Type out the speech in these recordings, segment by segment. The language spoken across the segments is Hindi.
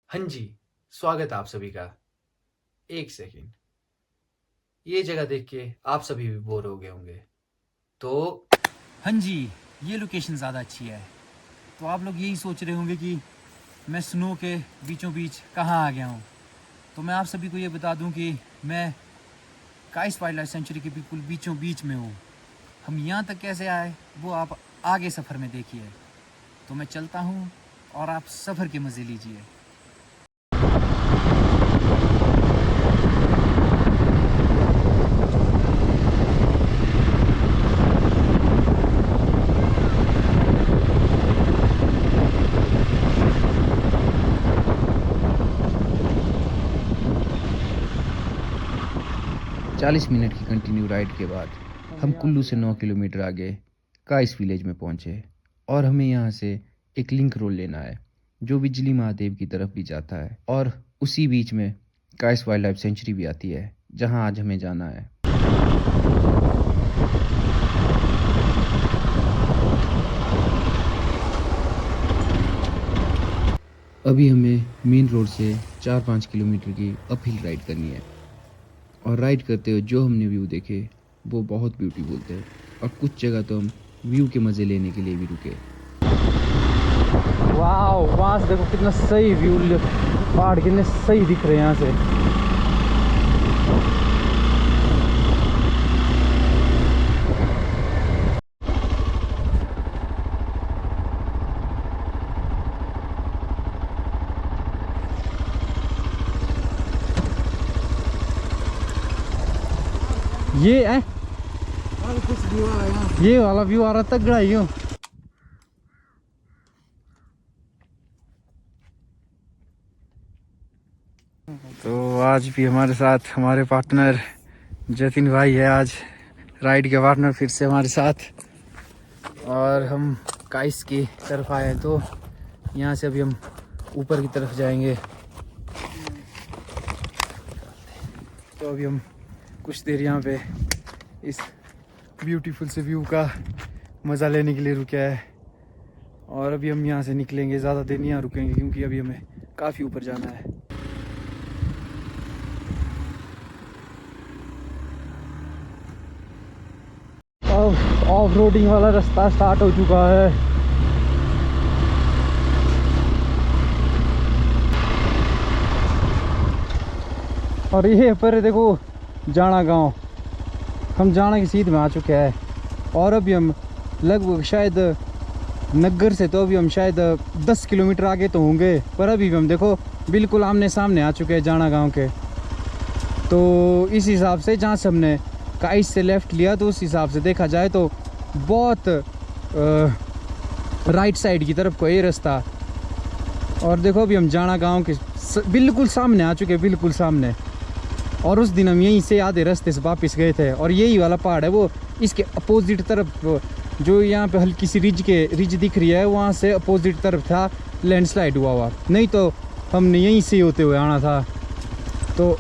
हाँ जी, स्वागत है आप सभी का। एक सेकंड, ये जगह देख के आप सभी भी बोर हो गए होंगे। तो हाँ जी, ये लोकेशन ज़्यादा अच्छी है। तो आप लोग यही सोच रहे होंगे कि मैं स्नो के बीचों बीच कहाँ आ गया हूँ। तो मैं आप सभी को ये बता दूँ कि मैं काइस वाइल्ड लाइफ सेंचुरी के बिल्कुल बीचों बीच में हूँ। हम यहाँ तक कैसे आए वो आप आगे सफ़र में देखिए। तो मैं चलता हूँ और आप सफ़र के मज़े लीजिए। 40 मिनट की कंटिन्यू राइड के बाद हम कुल्लू से 9 किलोमीटर आगे काइस विलेज में पहुंचे और हमें यहाँ से एक लिंक रोड लेना है जो बिजली महादेव की तरफ भी जाता है और उसी बीच में काइस वाइल्ड लाइफ सेंचुरी भी आती है जहाँ आज हमें जाना है। अभी हमें मेन रोड से 4-5 किलोमीटर की अपहिल राइड करनी है और राइड करते हुए जो हमने व्यू देखे वो बहुत ब्यूटीफुल थे और कुछ जगह तो हम व्यू के मज़े लेने के लिए भी रुके। वाओ, वहाँ से देखो कितना सही व्यू, पहाड़ कितने सही दिख रहे हैं यहाँ से। ये है ये वाला व्यू आ रहा तगड़ा ही हो। तो आज भी हमारे साथ हमारे पार्टनर जतिन भाई है। आज राइड के पार्टनर फिर से हमारे साथ और हम काइस की तरफ आए हैं। तो यहाँ से अभी हम ऊपर की तरफ जाएंगे। तो अभी हम कुछ देर यहाँ पे इस ब्यूटीफुल से व्यू का मज़ा लेने के लिए रुके हैं और अभी हम यहाँ से निकलेंगे। ज़्यादा देर नहीं यहाँ रुकेंगे क्योंकि अभी हमें काफ़ी ऊपर जाना है। अब ऑफ रोडिंग वाला रास्ता स्टार्ट हो चुका है। और ये पर देखो जाना गांव, हम जाना की सीध में आ चुके हैं और अभी हम लगभग शायद नगर से तो अभी हम शायद 10 किलोमीटर आगे तो होंगे, पर अभी भी हम देखो बिल्कुल आमने सामने आ चुके हैं जाना गांव के। तो इस हिसाब से जहाँ से हमने काइस से लेफ़्ट लिया तो उस हिसाब से देखा जाए तो बहुत राइट साइड की तरफ को ये रास्ता। और देखो अभी हम जाना गांव के बिल्कुल सामने आ चुके हैं, बिल्कुल सामने। और उस दिन हम यहीं से आधे रास्ते से वापस गए थे और यही वाला पहाड़ है वो इसके अपोजिट तरफ, जो यहाँ पे हल्की सी रिज दिख रही है वहाँ से अपोजिट तरफ था लैंडस्लाइड हुआ। नहीं तो हमने यहीं से होते हुए आना था। तो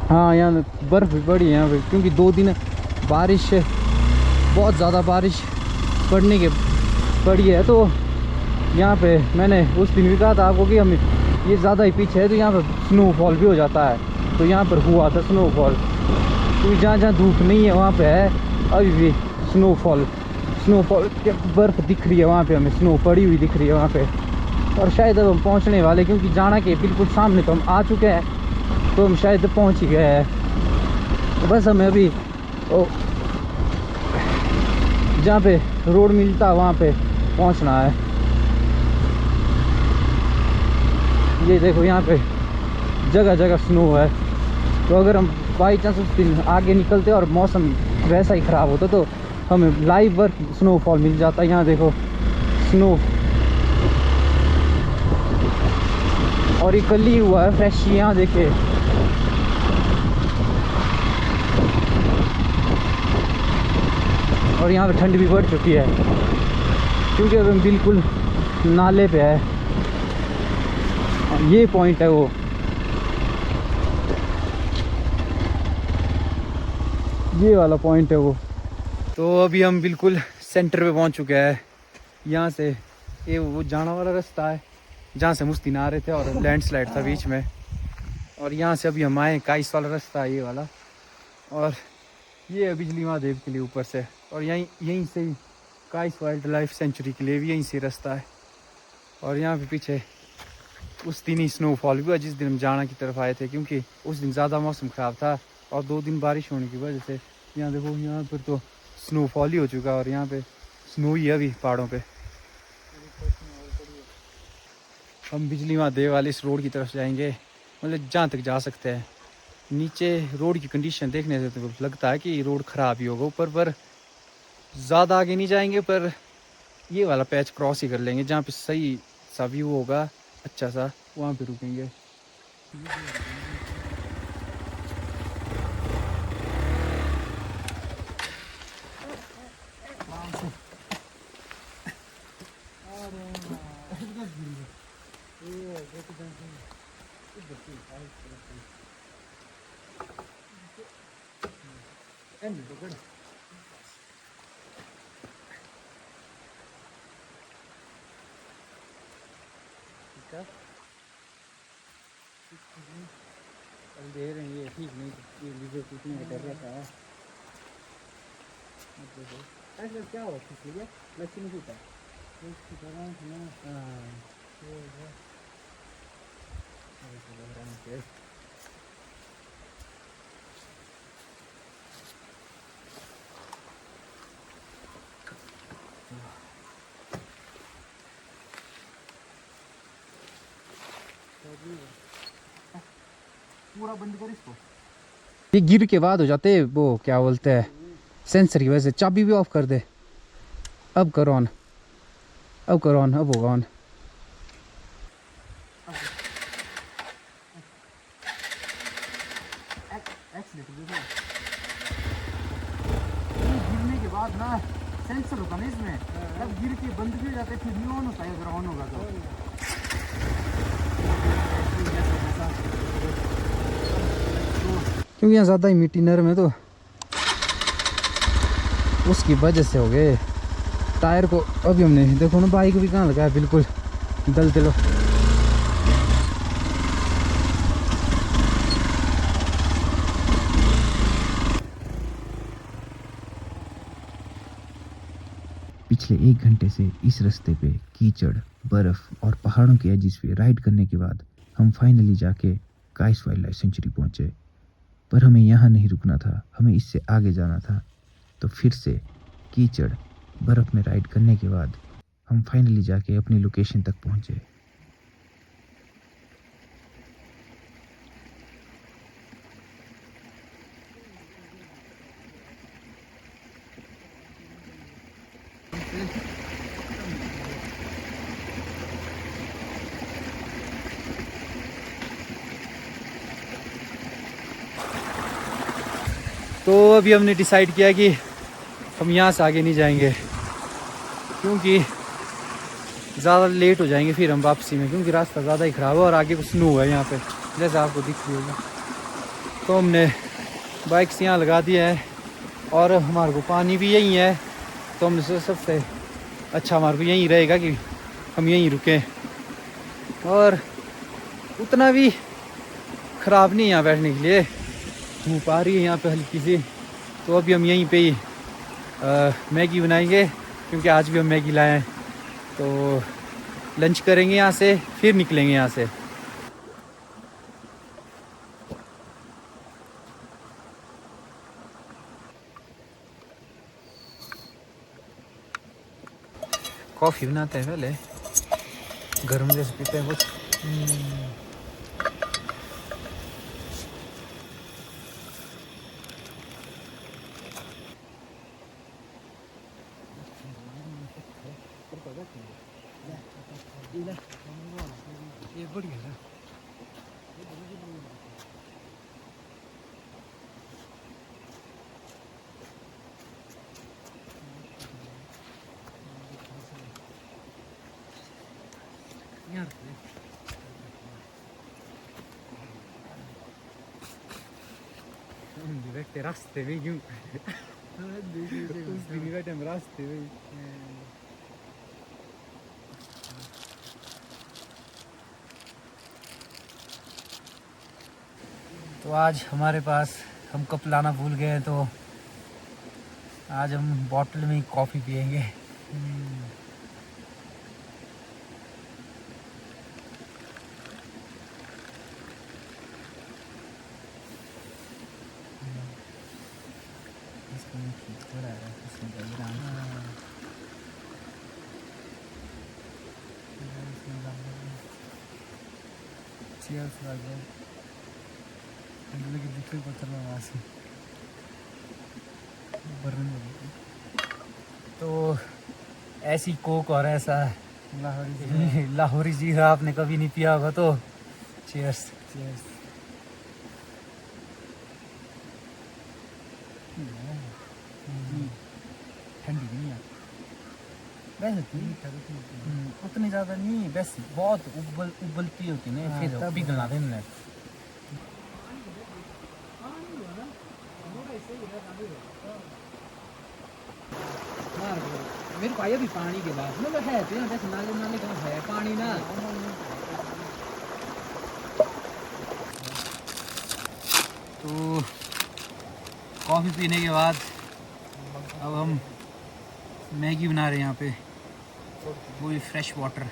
हाँ, यहाँ बर्फ़ भी पड़ी है यहाँ पे क्योंकि 2 दिन बारिश, बहुत ज़्यादा बारिश पड़ने के पड़ी है। तो यहाँ पे मैंने उस दिन भी कहा था आपको कि हम ये ज़्यादा ही पीछे है तो यहाँ पर स्नोफॉल भी हो जाता है। तो यहाँ पर हुआ था स्नोफॉल क्योंकि जहाँ जहाँ धूप नहीं है वहाँ पे है अभी भी स्नोफॉल के बर्फ़ दिख रही है वहाँ पे, हमें स्नो पड़ी हुई दिख रही है वहाँ पे। और शायद अब हम पहुँचने वाले क्योंकि जाना के बिल्कुल सामने तो हम आ चुके हैं, तो हम शायद पहुँच ही गए हैं। तो बस हमें अभी जहाँ पे रोड मिलता है वहाँ पे पहुँचना है। ये देखो यहाँ पे जगह जगह स्नो है। तो अगर हम बाई चांस उस दिन आगे निकलते और मौसम वैसा ही ख़राब होता तो हमें लाइव बर्फ स्नोफॉल मिल जाता। यहाँ देखो स्नो, और ये कल ही हुआ है फ्रेश। यहाँ देखे और यहाँ पे ठंड भी बढ़ चुकी है क्योंकि अब हम बिल्कुल नाले पे है। ये पॉइंट है वो, ये वाला पॉइंट है वो। तो अभी हम बिल्कुल सेंटर पे पहुंच चुके हैं। यहाँ से ये वो जाना वाला रास्ता है जहाँ से मुस्ती नहा रहे थे और लैंडस्लाइड था बीच में। और यहाँ से अभी हम आए काइस वाला रास्ता है ये वाला, और ये है बिजली महादेव के लिए ऊपर से। और यहीं से ही काइस वाइल्ड लाइफ सेंचुरी के लिए भी यहीं से रास्ता है। और यहाँ पे पीछे उस दिन ही स्नोफॉल भी हुआ जिस दिन हम जाना की तरफ आए थे, क्योंकि उस दिन ज़्यादा मौसम ख़राब था और 2 दिन बारिश होने की वजह से यहाँ देखो यहाँ पर तो स्नोफॉल ही हो चुका है। और यहाँ पे स्नो ही है अभी पहाड़ों पे। हम बिजली महादेव वाले इस रोड की तरफ जाएंगे, मतलब जहाँ तक जा सकते हैं। नीचे रोड की कंडीशन देखने से तो लगता है कि रोड ख़राब ही होगा ऊपर, पर ज़्यादा आगे नहीं जाएंगे, पर ये वाला पैच क्रॉस ही कर लेंगे जहाँ पे सही सा व्यू होगा अच्छा सा, वहाँ पे रुकेंगे। दे रहे हैं ये ठीक नहीं, ये लीवर कितनी कर रहा था। ऐसा क्या हुआ इसलिए लक्ष्य नहीं पीता पूरा बंद कर इसको। ये गिर के बाद हो जाते वो क्या बोलते हैं सेंसर की वजह से। चाबी भी ऑफ कर दे। अब करो ऑन, अब करो ऑन, अब होगा ऑन। गिरने के बाद ना सेंसर होता ना इसमें, अब गिर के बंद भी हो जाते फिर नहीं ऑन होता है अगर ऑन होगा तो। क्योंकि यहाँ ज़्यादा ही मिट्टी नरम है तो उसकी वजह से हो गए। टायर को अभी हमने देखो ना बाइक भी कहाँ लगा है बिल्कुल दल दिलो। पिछले 1 घंटे से इस रास्ते पे कीचड़, बर्फ और पहाड़ों के एजिस पे राइड करने के बाद हम फाइनली जाके काइस वाइल्ड लाइफ सेंचुरी पहुंचे। पर हमें यहाँ नहीं रुकना था, हमें इससे आगे जाना था। तो फिर से कीचड़, बर्फ में राइड करने के बाद हम फाइनली जाके अपनी लोकेशन तक पहुंचे। तो अभी हमने डिसाइड किया कि हम यहाँ से आगे नहीं जाएंगे, क्योंकि ज़्यादा लेट हो जाएंगे फिर हम वापसी में, क्योंकि रास्ता ज़्यादा ही ख़राब है और आगे कुछ स्नो है यहाँ पे जैसा आपको दिख रही होगा। तो हमने बाइक्स यहाँ लगा दिया है और हमारे को पानी भी यहीं है, तो हमने सोचा सबसे अच्छा हमारे को यहीं रहेगा कि हम यहीं रुकें। और उतना भी ख़राब नहीं है यहाँ बैठने के लिए, धूप आ रही है यहाँ पे हल्की सी। तो अभी हम यहीं पे ही मैगी बनाएंगे, क्योंकि आज भी हम मैगी लाए हैं। तो लंच करेंगे यहाँ से, फिर निकलेंगे यहाँ से। कॉफ़ी बनाते हैं पहले, गर्म जैसे पीते हैं कुछ। ये बढ़िया है। बैठे रास्ते में क्यों उस दिन बैठे हम रास्ते में। तो आज हमारे पास हम कप लाना भूल गए हैं, तो आज हम बॉटल में ही कॉफ़ी पियेंगे। तो ऐसी कोक और ऐसा लाहौरी जीरा आपने कभी नहीं पिया होगा, तो चीयर्स। चीयर्स। ठंडी नहीं है वैसे उतनी ज़्यादा नहीं, बस बहुत उबलती होती ना, फिर पिघला देना। मेरे को आया भी पानी के बाद मतलब है तो यहाँ जैसे नाले नाले का है पानी ना। तो कॉफ़ी पीने के बाद अब हम मैगी बना रहे हैं यहाँ पे, वो भी फ्रेश वाटर।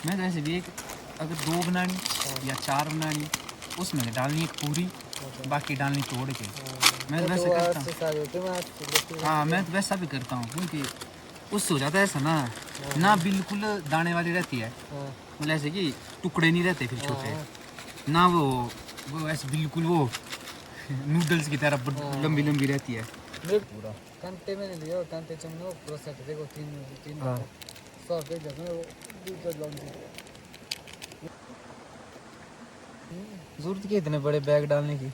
मैं तो ऐसे भी एक अगर 2 बनानी या 4 बनानी, उसमें डालनी एक पूरी, बाकी डालनी तोड़ के। मैं तो वैसे करता हूँ। हाँ, मैं तो वैसा भी करता हूँ, क्योंकि उससे हो जाता है ऐसा ना बिल्कुल दाने वाली रहती है, मतलब ऐसे कि टुकड़े नहीं रहते फिर छोटे ना, वो ऐसे बिल्कुल वो नूडल्स की तरह लंबी लंबी रहती है। पूरा कांटे मैंने लिया, कांटे चमनो पूरा सेट देखो, 3 सॉस दे जगह वो दूध लौंजी। जरूरत क्या इतने बड़े बैग डालने की।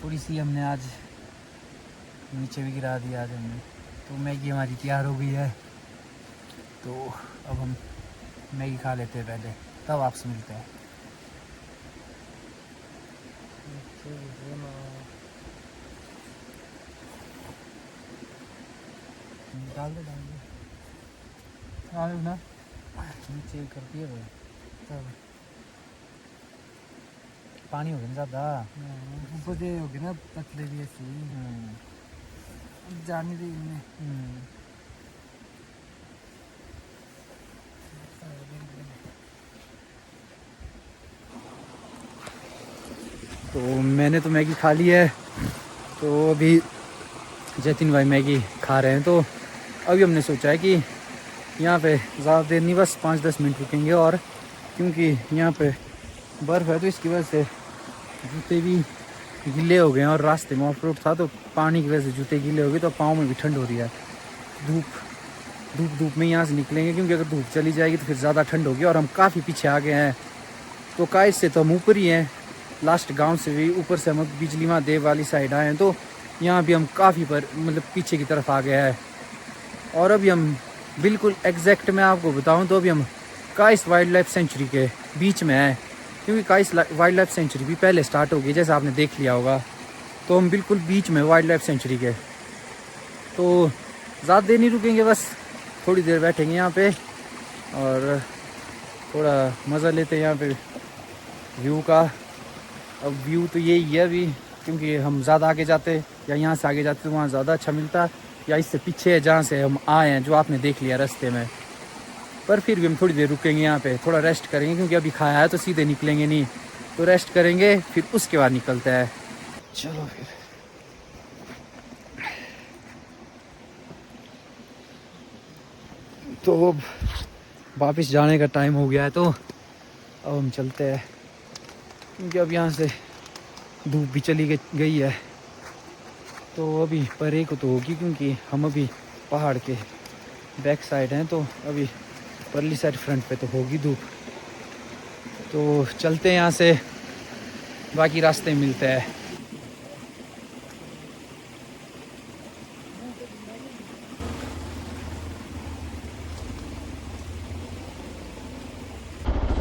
थोड़ी सी हमने आज नीचे भी गिरा दिया आज हमने। तो मैगी हमारी तैयार हो गई है, तो अब हम मैगी खा लेते हैं पहले, तब आपसे मिलते हैं। डाल दे ना, नीचे कर दिए भाई, तब पानी हो गया ज़्यादा, ऊपर दे हो गया ना पतले भी ऐसे जाने दे इनमें। तो मैंने तो मैगी खा ली है, तो अभी जतिन भाई मैगी खा रहे हैं। तो अभी हमने सोचा है कि यहाँ पे ज़्यादा देर नहीं, बस 5-10 मिनट रुकेंगे, और क्योंकि यहाँ पे बर्फ़ है तो इसकी वजह से जूते भी गीले हो गए हैं, और रास्ते में ऑफ रोड था तो पानी की वजह से जूते गीले हो गए, तो पाँव में भी ठंड हो रही है। धूप में यहाँ से निकलेंगे, क्योंकि अगर धूप चली जाएगी तो फिर ज़्यादा ठंड होगी, और हम काफ़ी पीछे आ गए हैं। तो काइस से तो हम ऊपर ही हैं, लास्ट गांव से भी ऊपर से हम बिजली महादेव वाली साइड आए हैं, तो यहाँ भी हम काफ़ी पर मतलब पीछे की तरफ आ गया है। और अभी हम बिल्कुल एग्जैक्ट मैं आपको बताऊँ तो अभी हम काइस वाइल्ड लाइफ सेंचुरी के बीच में हैं, क्योंकि काइस वाइल्ड लाइफ सेंचुरी भी पहले स्टार्ट हो गई, जैसे आपने देख लिया होगा। तो हम बिल्कुल बीच में वाइल्ड लाइफ सेंचुरी के, तो ज़्यादा देर नहीं रुकेंगे, बस थोड़ी देर बैठेंगे यहाँ पे और थोड़ा मज़ा लेते हैं यहाँ पे व्यू का। अब व्यू तो यही है अभी, क्योंकि हम ज़्यादा आगे जाते या यहाँ से आगे जाते तो वहाँ ज़्यादा अच्छा मिलता, या इससे पीछे है जहाँ से हम आए हैं, जो आपने देख लिया रास्ते में। पर फिर भी हम थोड़ी देर रुकेंगे यहाँ पे, थोड़ा रेस्ट करेंगे, क्योंकि अभी खाया है तो सीधे निकलेंगे नहीं, तो रेस्ट करेंगे फिर उसके बाद निकलते हैं। चलो फिर तो अब वापस जाने का टाइम हो गया है, तो अब हम चलते हैं, क्योंकि अब यहाँ से धूप भी चली गई है। तो अभी परे को तो होगी, क्योंकि हम अभी पहाड़ के बैक साइड हैं, तो अभी परली साइड फ्रंट पे तो होगी धूप। तो चलते हैं यहाँ से, बाकी रास्ते मिलते हैं।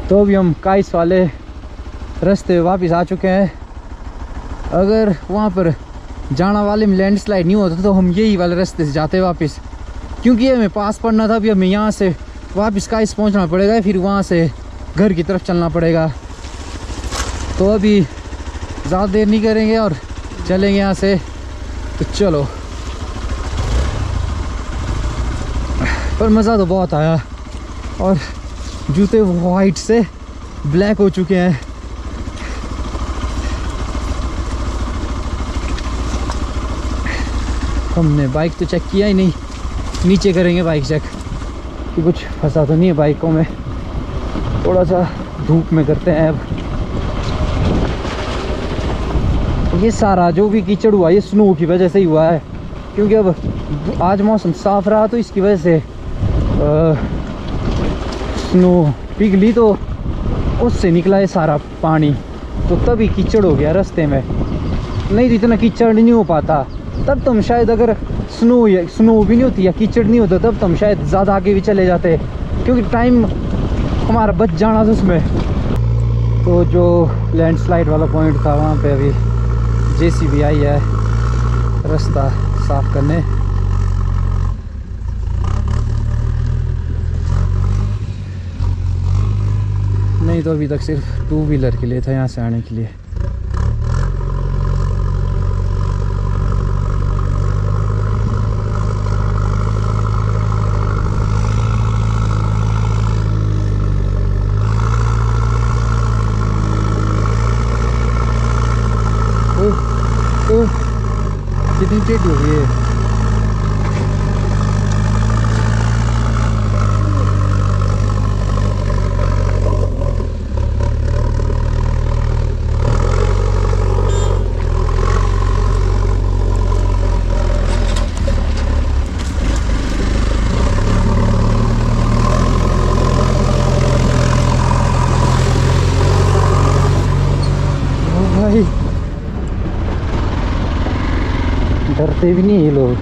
तो अभी हम काइस वाले रास्ते वापस आ चुके हैं। अगर वहाँ पर जाना वाले में लैंडस्लाइड नहीं होता तो हम यही वाले रास्ते से जाते वापस, क्योंकि हमें पास पड़ना था। अभी हमें यहाँ से वापस काइस पहुँचना पड़ेगा, फिर वहाँ से घर की तरफ चलना पड़ेगा। तो अभी ज़्यादा देर नहीं करेंगे और चलेंगे यहाँ से। तो चलो, पर मज़ा तो बहुत आया। और जूते वाइट से ब्लैक हो चुके हैं। हमने बाइक तो चेक किया ही नहीं, नीचे करेंगे बाइक चेक कि कुछ फंसा तो नहीं है बाइकों में। थोड़ा सा धूप में करते हैं। अब ये सारा जो भी कीचड़ हुआ ये स्नो की वजह से ही हुआ है, क्योंकि अब आज मौसम साफ रहा तो इसकी वजह से स्नो पिघली, तो उससे निकला है सारा पानी, तो तभी कीचड़ हो गया रास्ते में। नहीं तो इतना कीचड़ नहीं हो पाता। तब तो हम शायद, अगर स्नो भी नहीं होती या कीचड़ नहीं होता, तब तो हम शायद ज़्यादा आगे भी चले जाते, क्योंकि टाइम हमारा बच जाना था उसमें। तो जो लैंडस्लाइड वाला पॉइंट था वहाँ पे अभी जेसीबी आई है रास्ता साफ करने। नहीं तो अभी तक सिर्फ 2 व्हीलर के लिए था यहाँ से आने के लिए। कितनी टेढ़ी हो गई है। भाई डरते भी नहीं ये लोग।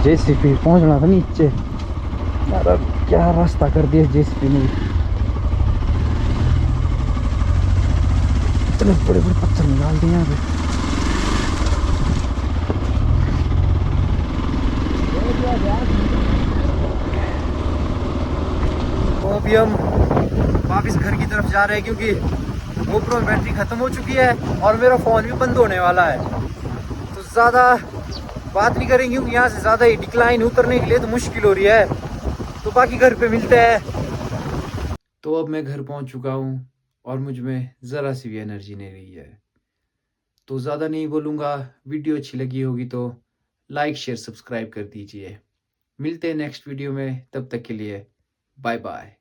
जेसीबी पहुंचना था नीचे, यार क्या रास्ता कर दिया जेसीबी ने। इतने बड़े बड़े पत्थर निकाल दिए यहाँ पे। तो अभी हम वापस घर की तरफ जा रहे हैं, क्योंकि GoPro में बैटरी ख़त्म हो चुकी है और मेरा फ़ोन भी बंद होने वाला है। तो ज़्यादा बात नहीं करेंगे, क्योंकि यहाँ से ज़्यादा ही डिक्लाइन उतरने के लिए तो मुश्किल हो रही है। तो बाकी घर पे मिलते हैं। तो अब मैं घर पहुंच चुका हूं और मुझ में ज़रा सी भी एनर्जी नहीं रही है। तो ज़्यादा नहीं बोलूँगा, वीडियो अच्छी लगी होगी तो लाइक शेयर सब्सक्राइब कर दीजिए। मिलते हैं नेक्स्ट वीडियो में, तब तक के लिए बाय बाय।